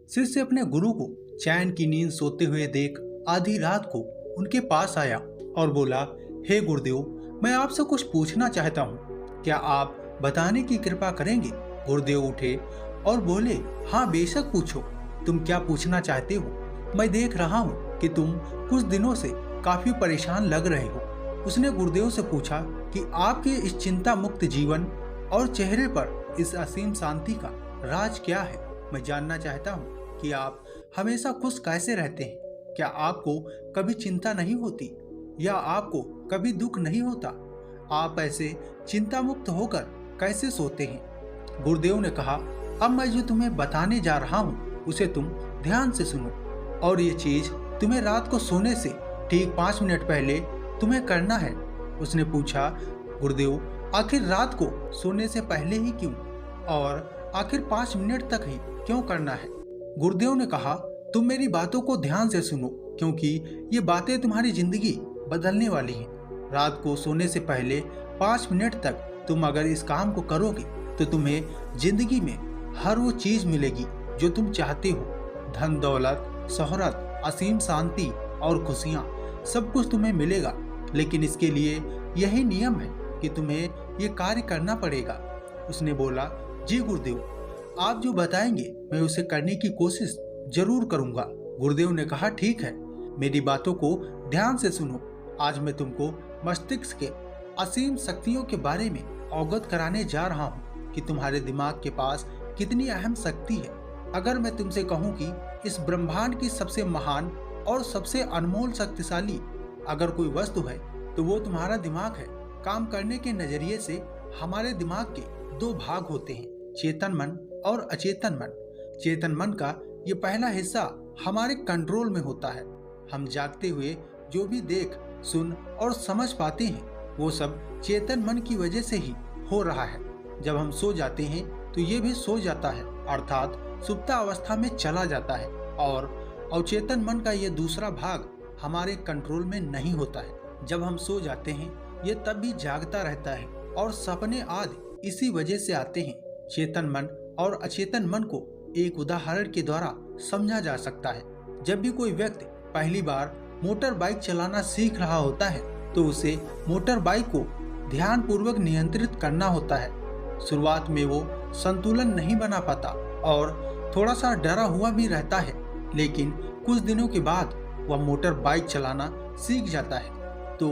शिष्य अपने गुरु को चैन की नींद सोते हुए देख आधी रात को उनके पास आया और बोला, हे गुरुदेव, मैं आपसे कुछ पूछना चाहता हूँ, क्या आप बताने की कृपा करेंगे। गुरुदेव उठे और बोले, हाँ बेशक पूछो, तुम क्या पूछना चाहते हो। मैं देख रहा हूँ कि तुम कुछ दिनों से काफी परेशान लग रहे हो। उसने गुरुदेव से पूछा कि आपके इस चिंता मुक्त जीवन और चेहरे पर इस असीम शांति का राज क्या है। मैं जानना चाहता हूँ कि आप हमेशा खुश कैसे रहते हैं। क्या आपको कभी चिंता नहीं होती या आपको कभी दुख नहीं होता। आप ऐसे चिंता मुक्त होकर कैसे सोते हैं। गुरुदेव ने कहा, अब मैं जो तुम्हें बताने जा रहा हूँ उसे तुम ध्यान से सुनो, और ये चीज तुम्हें रात को सोने से ठीक 5 मिनट पहले तुम्हें करना है। उसने पूछा, गुरुदेव, आखिर रात को सोने से पहले ही क्यों, और आखिर 5 मिनट तक ही क्यों करना है। गुरुदेव ने कहा, तुम मेरी बातों को ध्यान से सुनो, क्योंकि ये बातें तुम्हारी जिंदगी बदलने वाली हैं। रात को सोने से पहले 5 मिनट तक तुम अगर इस काम को करोगे तो तुम्हें जिंदगी में हर वो चीज मिलेगी जो तुम चाहते हो। धन दौलत, शोहरत, असीम शांति और खुशियाँ, सब कुछ तुम्हें मिलेगा। लेकिन इसके लिए यही नियम है कि तुम्हें ये कार्य करना पड़ेगा। उसने बोला, जी गुरुदेव, आप जो बताएंगे मैं उसे करने की कोशिश जरूर करूंगा। गुरुदेव ने कहा, ठीक है, मेरी बातों को ध्यान से सुनो। आज मैं तुमको मस्तिष्क के असीम शक्तियों के बारे में अवगत कराने जा रहा हूँ कि तुम्हारे दिमाग के पास कितनी अहम शक्ति है। अगर मैं तुमसे कहूँ कि इस ब्रह्मांड की सबसे महान और सबसे अनमोल शक्तिशाली अगर कोई वस्तु है तो वो तुम्हारा दिमाग है। काम करने के नजरिए से हमारे दिमाग के 2 भाग होते हैं, चेतन मन और अचेतन मन। चेतन मन का ये पहला हिस्सा हमारे कंट्रोल में होता है। हम जागते हुए जो भी देख, सुन और समझ पाते हैं वो सब चेतन मन की वजह से ही हो रहा है। जब हम सो जाते हैं तो ये भी सो जाता है, अर्थात सुप्ता अवस्था में चला जाता है। और अवचेतन मन का ये दूसरा भाग हमारे कंट्रोल में नहीं होता है। जब हम सो जाते हैं ये तब भी जागता रहता है और सपने आदि इसी वजह से आते हैं। चेतन मन और अचेतन मन को एक उदाहरण के द्वारा समझा जा सकता है। जब भी कोई व्यक्ति पहली बार मोटर बाइक चलाना सीख रहा होता है तो उसे मोटर बाइक को ध्यान पूर्वक नियंत्रित करना होता है। शुरुआत में वो संतुलन नहीं बना पाता और थोड़ा सा डरा हुआ भी रहता है, लेकिन कुछ दिनों के बाद वह मोटर बाइक चलाना सीख जाता है। तो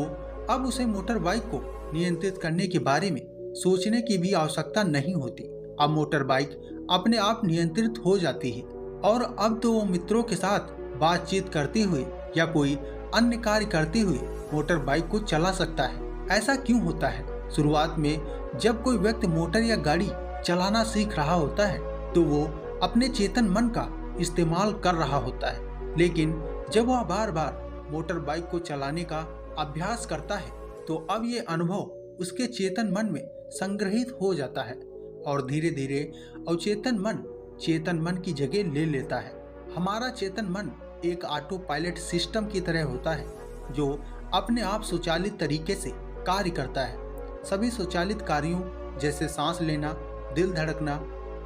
अब उसे मोटर बाइक को नियंत्रित करने के बारे में सोचने की भी आवश्यकता नहीं होती। अब मोटर बाइक अपने आप नियंत्रित हो जाती है और अब तो वो मित्रों के साथ बातचीत करते हुए या कोई अन्य कार्य करते हुए मोटर बाइक को चला सकता है। ऐसा क्यों होता है? शुरुआत में जब कोई व्यक्ति मोटर या गाड़ी चलाना सीख रहा होता है तो वो अपने चेतन मन का इस्तेमाल कर रहा होता है, लेकिन जब वह बार बार मोटर बाइक को चलाने का अभ्यास करता है तो अब ये अनुभव उसके चेतन मन में संग्रहित हो जाता है और धीरे धीरे अवचेतन मन चेतन मन की जगह ले लेता है। हमारा चेतन मन एक ऑटो पायलट सिस्टम की तरह होता है जो अपने आप स्वचालित तरीके से कार्य करता है। सभी स्वचालित कार्यों जैसे सांस लेना, दिल धड़कना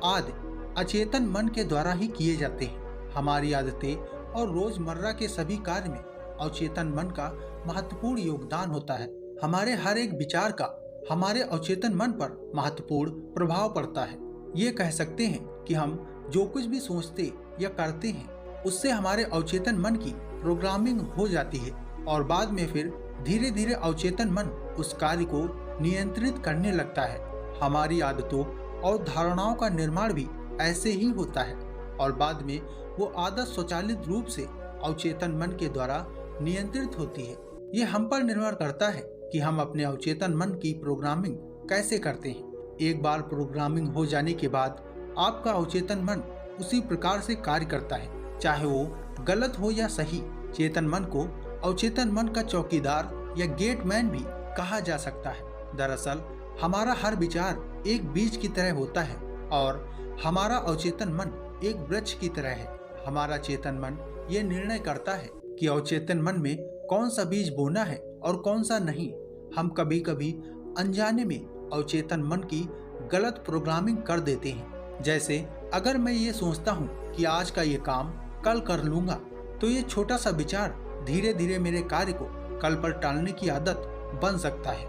आदि अचेतन मन के द्वारा ही किए जाते हैं। हमारी आदतें और रोजमर्रा के सभी कार्य में अवचेतन मन का महत्वपूर्ण योगदान होता है। हमारे हर एक विचार का हमारे अवचेतन मन पर महत्वपूर्ण प्रभाव पड़ता है। ये कह सकते हैं कि हम जो कुछ भी सोचते या करते हैं उससे हमारे अवचेतन मन की प्रोग्रामिंग हो जाती है और बाद में फिर धीरे धीरे अवचेतन मन उस कार्य को नियंत्रित करने लगता है। हमारी आदतों और धारणाओं का निर्माण भी ऐसे ही होता है और बाद में वो आदत स्वचालित रूप से अवचेतन मन के द्वारा नियंत्रित होती है। ये हम पर निर्भर करता है कि हम अपने अवचेतन मन की प्रोग्रामिंग कैसे करते हैं। एक बार प्रोग्रामिंग हो जाने के बाद आपका अवचेतन मन उसी प्रकार से कार्य करता है, चाहे वो गलत हो या सही। चेतन मन को अवचेतन मन का चौकीदार या गेटमैन भी कहा जा सकता है। दरअसल हमारा हर विचार एक बीज की तरह होता है और हमारा अवचेतन मन एक वृक्ष की तरह है। हमारा चेतन मन ये निर्णय करता है कि अवचेतन मन में कौन सा बीज बोना है और कौन सा नहीं। हम कभी कभी अनजाने में अवचेतन मन की गलत प्रोग्रामिंग कर देते हैं जैसे अगर मैं ये सोचता हूँ कि आज का ये काम कल कर लूंगा, तो ये छोटा सा विचार धीरे धीरे मेरे कार्य को कल पर टालने की आदत बन सकता है।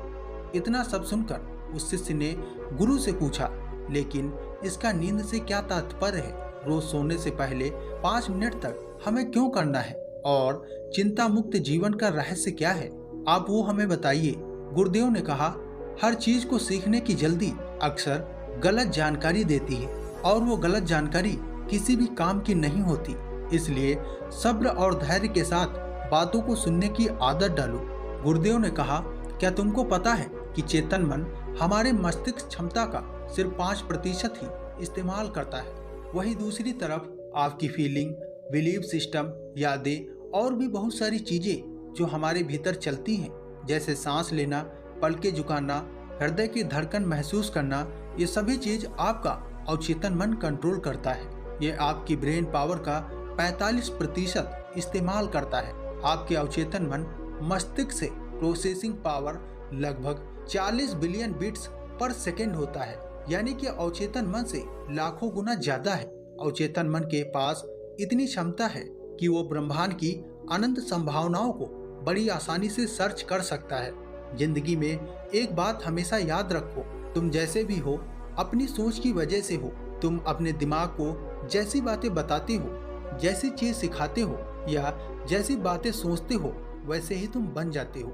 इतना सब सुनकर उस शिष्य ने गुरु से पूछा, लेकिन इसका नींद से क्या तात्पर्य है? रोज सोने से पहले 5 मिनट तक हमें क्यों करना है? और चिंता मुक्त जीवन का रहस्य क्या है? आप वो हमें बताइए। गुरुदेव ने कहा, हर चीज को सीखने की जल्दी अक्सर गलत जानकारी देती है, और वो गलत जानकारी किसी भी काम की नहीं होती। इसलिए सब्र और धैर्य के साथ बातों को सुनने की आदत डालो। गुरुदेव ने कहा, क्या तुमको पता है कि चेतन मन हमारे मस्तिष्क क्षमता का सिर्फ 5% ही इस्तेमाल करता है। वही दूसरी तरफ आपकी फीलिंग, बिलीफ सिस्टम, यादें और भी बहुत सारी चीजें जो हमारे भीतर चलती हैं, जैसे सांस लेना, पलकें झुकाना, हृदय की धड़कन महसूस करना, ये सभी चीज आपका अवचेतन मन कंट्रोल करता है। ये आपकी ब्रेन पावर का 45% इस्तेमाल करता है। आपके अवचेतन मन मस्तिष्क से प्रोसेसिंग पावर लगभग 40 बिलियन बिट्स पर सेकेंड होता है, यानी कि अवचेतन मन से लाखों गुना ज्यादा है। अवचेतन मन के पास इतनी क्षमता है कि वो ब्रह्मांड की अनंत संभावनाओं को बड़ी आसानी से सर्च कर सकता है। जिंदगी में एक बात हमेशा याद रखो, तुम जैसे भी हो अपनी सोच की वजह से हो। तुम अपने दिमाग को जैसी बातें बताते हो, जैसी चीज सिखाते हो या जैसी बातें सोचते हो, वैसे ही तुम बन जाते हो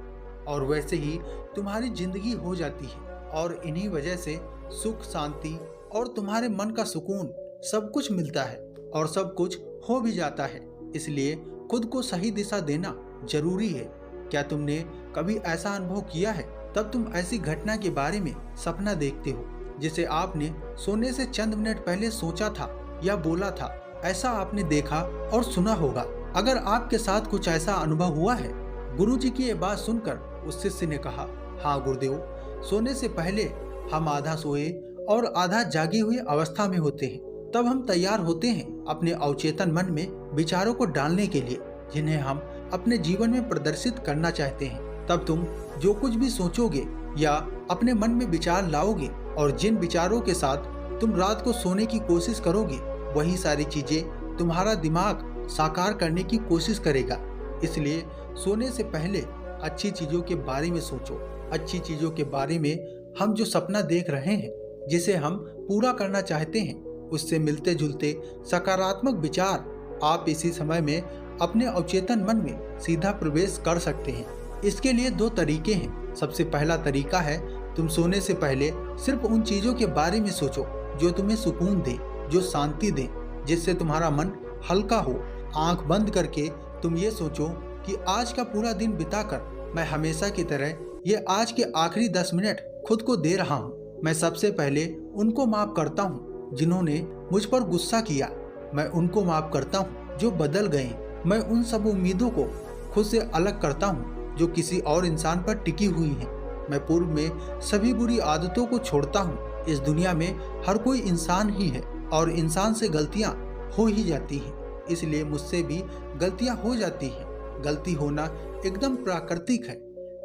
और वैसे ही तुम्हारी जिंदगी हो जाती है। और इन्हीं वजह से सुख, शांति और तुम्हारे मन का सुकून सब कुछ मिलता है और सब कुछ हो भी जाता है। इसलिए खुद को सही दिशा देना जरूरी है। क्या तुमने कभी ऐसा अनुभव किया है? तब तुम ऐसी घटना के बारे में सपना देखते हो जिसे आपने सोने से चंद मिनट पहले सोचा था या बोला था। ऐसा आपने देखा और सुना होगा। अगर आपके साथ कुछ ऐसा अनुभव हुआ है? गुरुजी की ये बात सुनकर उस शिष्य ने कहा, हाँ गुरुदेव, सोने से पहले हम आधा सोए और आधा जागे हुए अवस्था में होते हैं। तब हम तैयार होते हैं अपने अवचेतन मन में विचारों को डालने के लिए, जिन्हें हम अपने जीवन में प्रदर्शित करना चाहते हैं। तब तुम जो कुछ भी सोचोगे या अपने मन में विचार लाओगे और जिन विचारों के साथ तुम रात को सोने की कोशिश करोगे, वही सारी चीजें तुम्हारा दिमाग साकार करने की कोशिश करेगा। इसलिए सोने से पहले अच्छी चीजों के बारे में सोचो। अच्छी चीजों के बारे में हम जो सपना देख रहे हैं, जिसे हम पूरा करना चाहते हैं, उससे मिलते जुलते सकारात्मक विचार आप इसी समय में अपने अवचेतन मन में सीधा प्रवेश कर सकते हैं। इसके लिए 2 तरीके हैं। सबसे पहला तरीका है, तुम सोने से पहले सिर्फ उन चीजों के बारे में सोचो जो तुम्हें सुकून दे, जो शांति दे, जिससे तुम्हारा मन हल्का हो। आंख बंद करके तुम ये सोचो कि आज का पूरा दिन बिताकर मैं हमेशा की तरह ये आज के आखिरी 10 मिनट खुद को दे रहा हूँ। मैं सबसे पहले उनको माफ करता हूँ जिन्होंने मुझ पर गुस्सा किया। मैं उनको माफ करता हूँ जो बदल गए। मैं उन सब उम्मीदों को खुद से अलग करता हूँ जो किसी और इंसान पर टिकी हुई हैं। मैं पूर्व में सभी बुरी आदतों को छोड़ता हूँ। इस दुनिया में हर कोई इंसान ही है और इंसान से गलतियाँ हो ही जाती हैं, इसलिए मुझसे भी गलतियाँ हो जाती हैं। गलती होना एकदम प्राकृतिक है।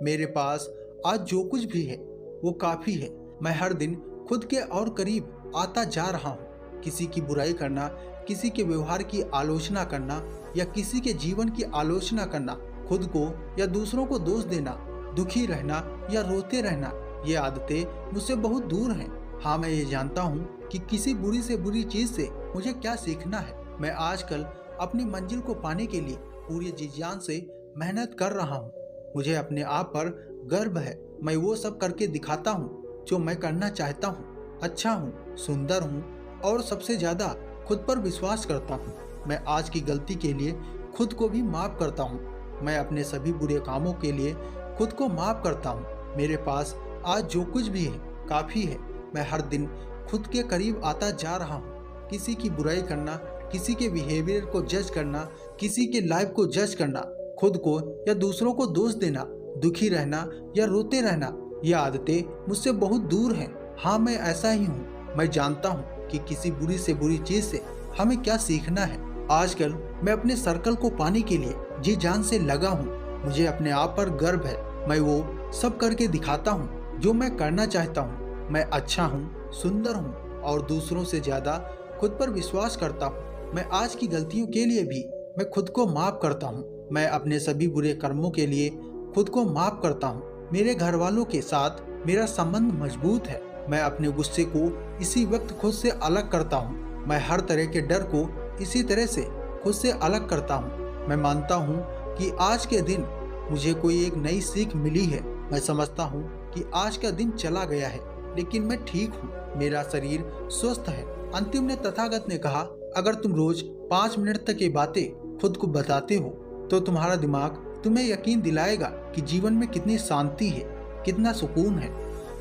मेरे पास आज जो कुछ भी है वो काफ़ी है। मैं हर दिन खुद के और करीब आता जा रहा हूँ। किसी की बुराई करना, किसी के व्यवहार की आलोचना करना या किसी के जीवन की आलोचना करना, खुद को या दूसरों को दोष देना, दुखी रहना या रोते रहना, ये आदतें मुझसे बहुत दूर हैं। हाँ, मैं ये जानता हूँ कि किसी बुरी से बुरी चीज़ से मुझे क्या सीखना है। मैं आजकल अपनी मंजिल को पाने के लिए पूरी जी जान से मेहनत कर रहा हूँ। मुझे अपने आप पर गर्व है। मैं वो सब करके दिखाता हूँ जो मैं करना चाहता हूँ। अच्छा हूँ, सुंदर हूँ और सबसे ज़्यादा खुद पर विश्वास करता हूँ। मैं आज की गलती के लिए खुद को भी माफ़ करता हूँ। मैं अपने सभी बुरे कामों के लिए खुद को माफ़ करता हूँ। मेरे पास आज जो कुछ भी है काफ़ी है। मैं हर दिन खुद के करीब आता जा रहा हूँ। किसी की बुराई करना, किसी के बिहेवियर को जज करना, किसी के लाइफ को जज करना, खुद को या दूसरों को दोष देना, दुखी रहना या रोते रहना, ये आदतें मुझसे बहुत दूर हैं। हाँ, मैं ऐसा ही हूँ। मैं जानता हूँ कि किसी बुरी से बुरी चीज़ से हमें क्या सीखना है। आजकल मैं अपने सर्कल को पाने के लिए जी जान से लगा हूँ। मुझे अपने आप पर गर्व है। मैं वो सब करके दिखाता हूँ जो मैं करना चाहता हूँ। मैं अच्छा हूँ, सुंदर हूँ और दूसरों से ज़्यादा खुद पर विश्वास करता हूँ। मैं आज की गलतियों के लिए भी मैं खुद को माफ़ करता हूँ। मैं अपने सभी बुरे कर्मों के लिए खुद को माफ़ करता हूँ। मेरे घर वालों के साथ मेरा संबंध मजबूत है। मैं अपने गुस्से को इसी वक्त खुद से अलग करता हूँ। मैं हर तरह के डर को इसी तरह से खुद से अलग करता हूँ। मैं मानता हूँ कि आज के दिन मुझे कोई एक नई सीख मिली है। मैं समझता हूँ कि आज का दिन चला गया है, लेकिन मैं ठीक हूँ। मेरा शरीर स्वस्थ है। अंतिम में तथागत ने कहा, अगर तुम रोज 5 मिनट तक ये बातें खुद को बताते हो तो तुम्हारा दिमाग तुम्हें यकीन दिलाएगा कि जीवन में कितनी शांति है, कितना सुकून है।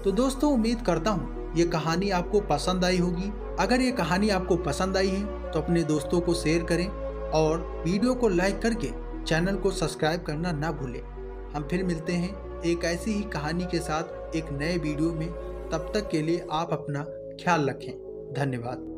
तो दोस्तों, उम्मीद करता हूँ ये कहानी आपको पसंद आई होगी। अगर ये कहानी आपको पसंद आई है तो अपने दोस्तों को शेयर करें और वीडियो को लाइक करके चैनल को सब्सक्राइब करना ना भूलें। हम फिर मिलते हैं एक ऐसी ही कहानी के साथ एक नए वीडियो में। तब तक के लिए आप अपना ख्याल रखें। धन्यवाद।